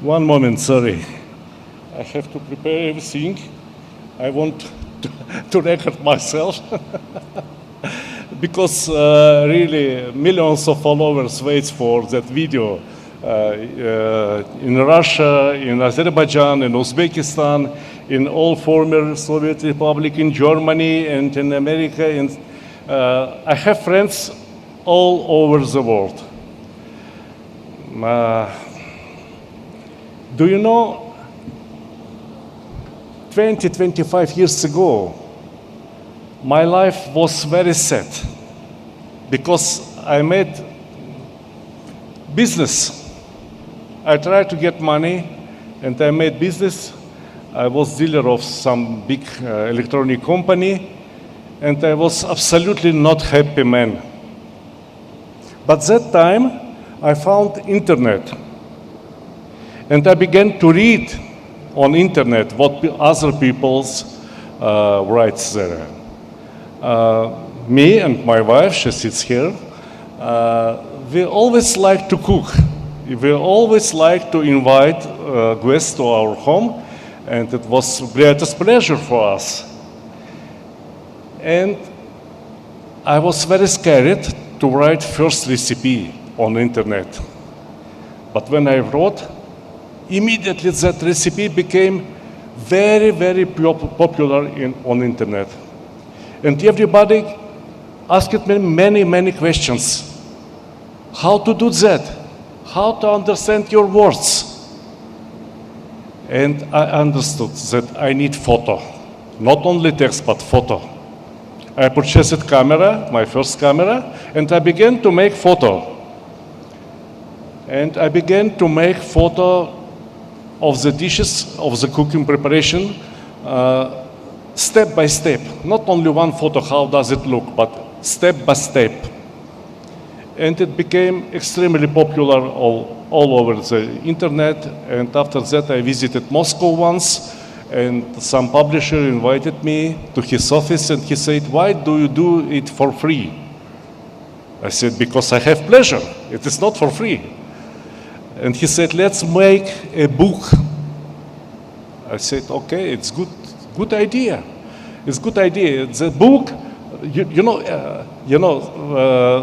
One moment, sorry. I have to prepare everything. I want to record myself. Because really millions of followers wait for that video. In Russia, in Azerbaijan, in Uzbekistan, in all former Soviet Republic, in Germany, and in America. And I have friends all over the world. Do you know, 25 years ago, my life was very sad because I made business. I tried to get money and I made business. I was dealer of some big electronic company and I was absolutely not happy man. But that time I found internet and I began to read on internet what other people's writes there. Me and my wife, she sits here, we always like to cook. We always like to invite guests to our home, and it was greatest pleasure for us. And I was very scared to write first recipe on internet. But when I wrote, immediately that recipe became very, very popular on internet. And everybody asked me many, many questions. How to do that? How to understand your words? And I understood that I need photo. Not only text, but photo. I purchased a camera, my first camera, and I began to make photo. And I began to make photo of the dishes, of the cooking preparation, step by step. Not only one photo, how does it look, but step by step. And it became extremely popular all over the internet. And after that, I visited Moscow once, and some publisher invited me to his office, and he said, "Why do you do it for free?" I said, "Because I have pleasure. It is not for free." And he said, "Let's make a book." I said, "Okay, it's good idea. It's good idea. The book,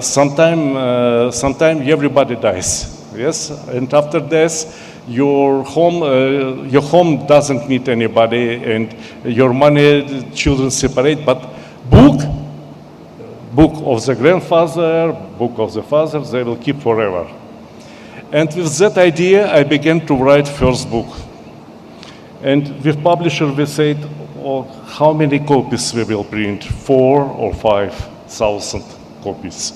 sometime everybody dies, yes. And after death, your home doesn't need anybody, and your money, children separate. But book of the grandfather, book of the father, they will keep forever." And with that idea, I began to write first book. And with publisher, we said, how many copies we will print? 4,000 or 5,000 copies.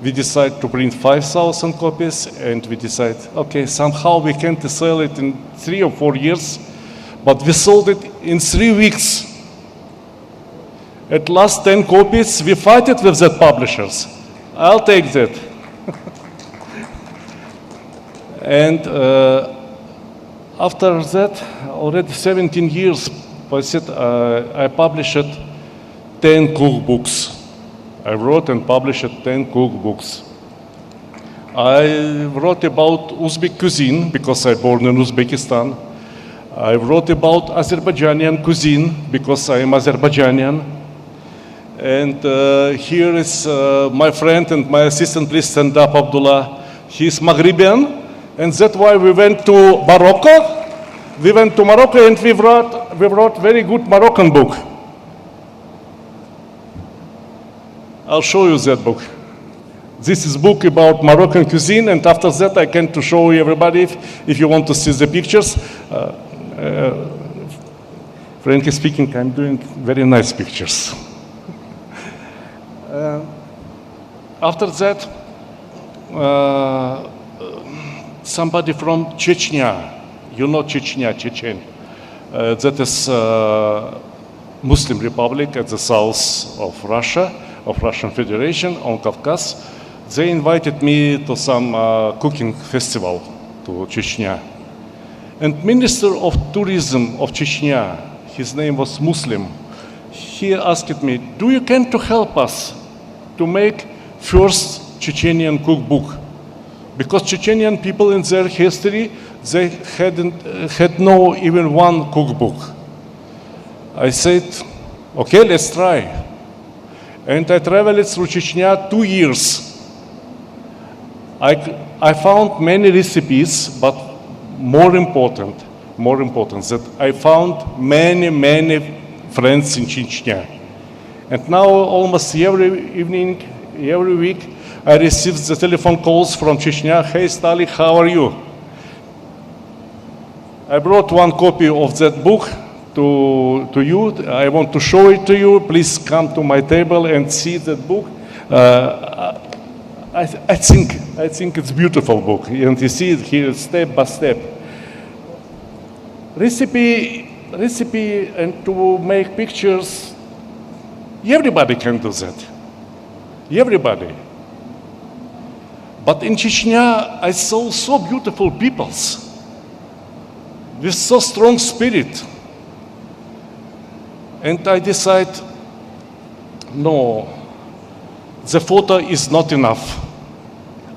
We decided to print 5,000 copies, and we decided, okay, somehow we can't sell it in 3 or 4 years, but we sold it in 3 weeks. At last 10 copies, we fight it with the publishers. I'll take that. And after that, already 17 years, I published 10 cookbooks. I wrote and published 10 cookbooks. I wrote about Uzbek cuisine because I born in Uzbekistan. I wrote about Azerbaijani cuisine because I am Azerbaijani. And here is my friend and my assistant, please stand up, Abdullah. He's Maghribian. And that's why we went to Morocco. We went to Morocco and we wrote very good Moroccan book. I'll show you that book. This is a book about Moroccan cuisine, and after that I can to show you everybody if you want to see the pictures. Frankly speaking, I'm doing very nice pictures. After that, somebody from Chechnya, you know Chechnya, Chechen. That is Muslim Republic at the south of Russia, of Russian Federation on Caucasus. They invited me to some cooking festival to Chechnya. And Minister of Tourism of Chechnya, his name was Muslim, he asked me, do you can to help us to make first Chechenian cookbook? Because Chechenian people in their history, they had no even one cookbook. I said, okay, let's try. And I traveled through Chechnya 2 years. I found many recipes, but more important, that I found many friends in Chechnya. And now almost every evening, every week, I receive the telephone calls from Chechnya. Hey, Stalic, how are you? I brought one copy of that book to you. I want to show it to you. Please come to my table and see that book. I think it's a beautiful book, and you see it here step by step. Recipe, and to make pictures. Everybody can do that. Everybody. But in Chechnya, I saw so beautiful peoples with so strong spirit. And I decided, no, the photo is not enough.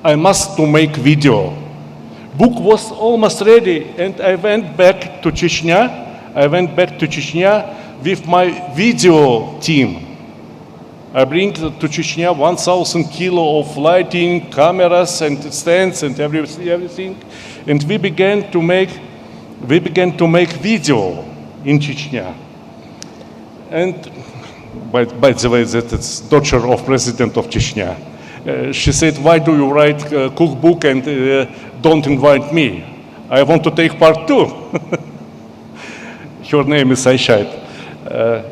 I must to make video. Book was almost ready, and I went back to Chechnya. With my video team. I bring to Chechnya 1,000 kilo of lighting, cameras, and stands, and everything. And we began to make video in Chechnya. And by the way, that's daughter of President of Chechnya. She said, why do you write a cookbook and don't invite me? I want to take part too. Her name is Aishat.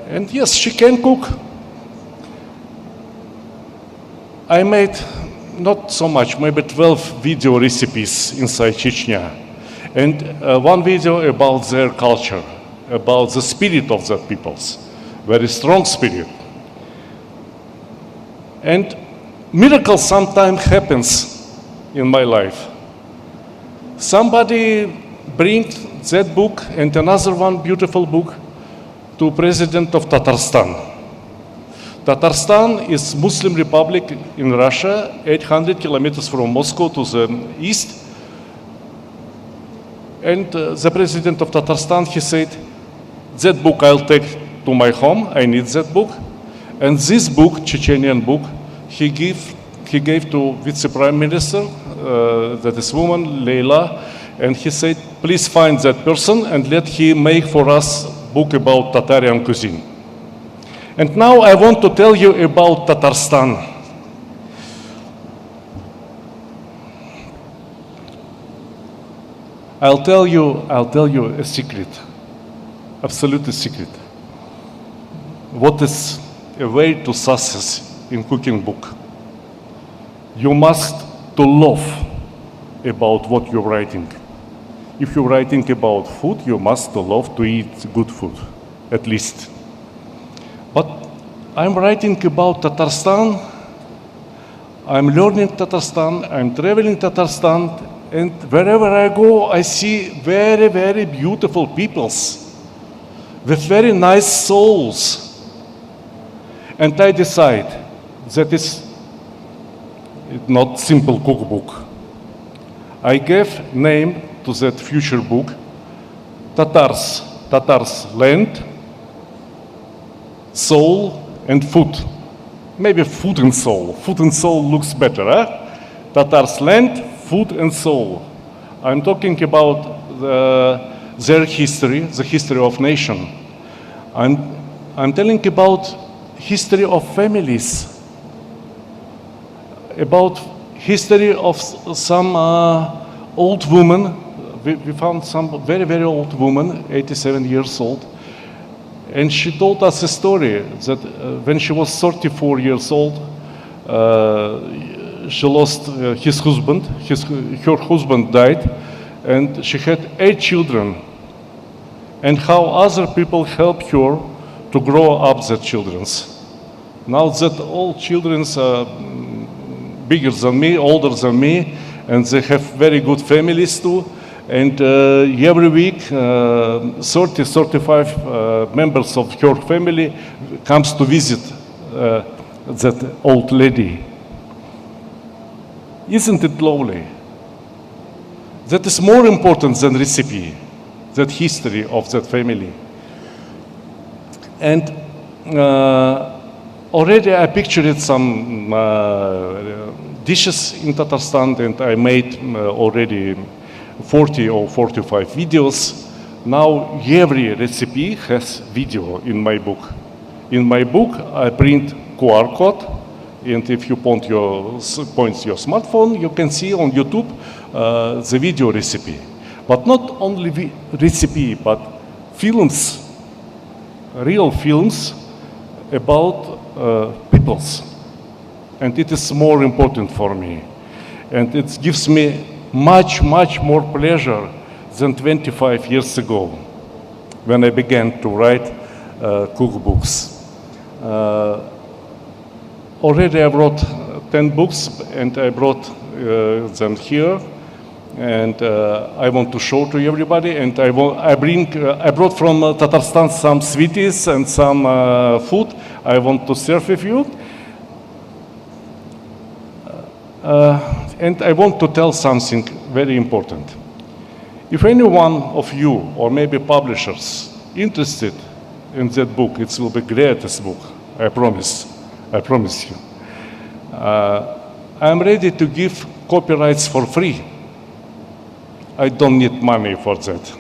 And yes, she can cook. I made not so much, maybe 12 video recipes inside Chechnya. And one video about their culture, about the spirit of their peoples. Very strong spirit. And miracle sometimes happens in my life. Somebody brings that book and another one beautiful book to President of Tatarstan. Tatarstan is Muslim Republic in Russia, 800 kilometers from Moscow to the east. And the President of Tatarstan, he said, that book I'll take to my home, I need that book. And this book, Chechenian book, he gave to Vice Prime Minister, that is woman, Leila, and he said, please find that person and let him make for us book about Tatarian cuisine. And now I want to tell you about Tatarstan. I'll tell you a secret, absolute secret. What is a way to success in cooking book? You must to love about what you're writing. If you're writing about food, you must to love to eat good food, at least. But I'm writing about Tatarstan, I'm learning Tatarstan, I'm traveling Tatarstan, and wherever I go, I see very beautiful peoples with very nice souls. And I decide that it's not simple cookbook. I gave name to that future book, Tatars land, soul, and food. Maybe food and soul. Food and soul looks better, eh? Tatars land, food and soul. I'm talking about their history, the history of nation. I'm telling about history of families, about history of some old woman. We found some very old woman, 87 years old. And she told us a story that when she was 34 years old, she lost his husband. Her husband died, and she had 8 children. And how other people helped her to grow up their children. Now that all children are bigger than me, older than me, and they have very good families too. And every week, 35 members of her family comes to visit that old lady. Isn't it lovely? That is more important than recipe, that history of that family. And already I pictured some dishes in Tatarstan, and I made already 40 or 45 videos. Now every recipe has video in my book. In my book, I print QR code, and if you point your smartphone, you can see on YouTube the video recipe. But not only recipe, but films, real films about peoples. And it is more important for me. And it gives me much, much more pleasure than 25 years ago when I began to write cookbooks. Already I wrote 10 books, and I brought them here, and I want to show to everybody. And I brought from Tatarstan some sweeties and some food I want to serve with you. And I want to tell something very important. If any one of you, or maybe publishers, interested in that book, it will be the greatest book, I promise you. I'm ready to give copyrights for free. I don't need money for that.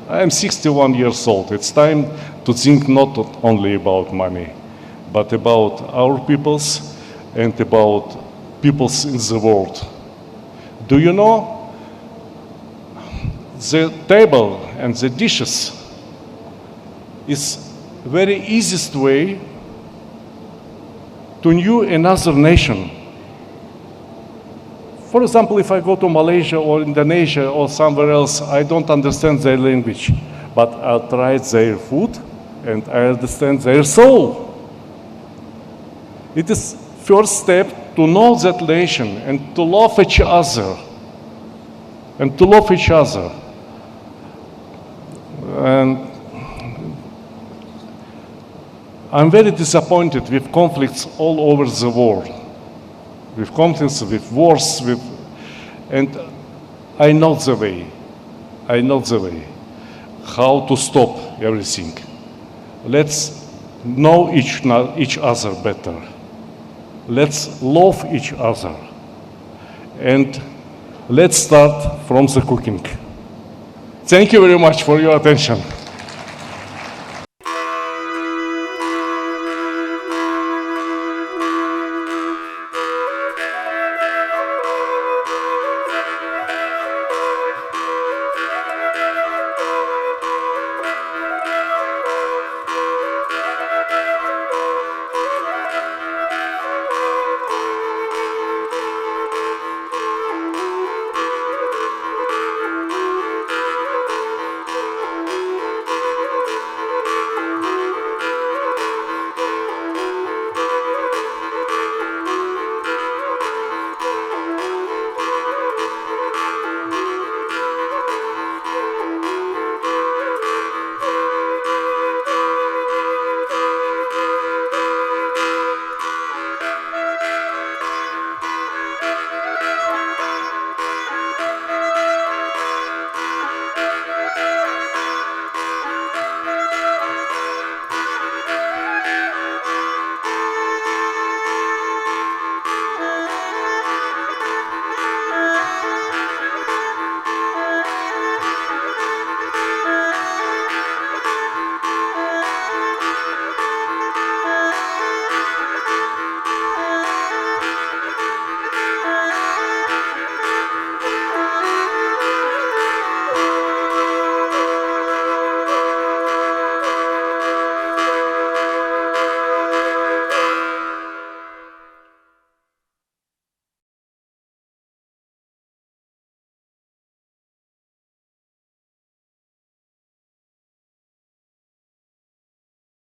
I am 61 years old. It's time to think not only about money, but about our peoples and about peoples in the world. Do you know? The table and the dishes is very easiest way to know another nation. For example, if I go to Malaysia or Indonesia or somewhere else, I don't understand their language, but I'll try their food and I understand their soul. It is first step to know that nation and to love each other. And I'm very disappointed with conflicts all over the world, with conflicts, with wars, and I know the way how to stop everything. Let's know each other better. Let's love each other. And let's start from the cooking. Thank you very much for your attention.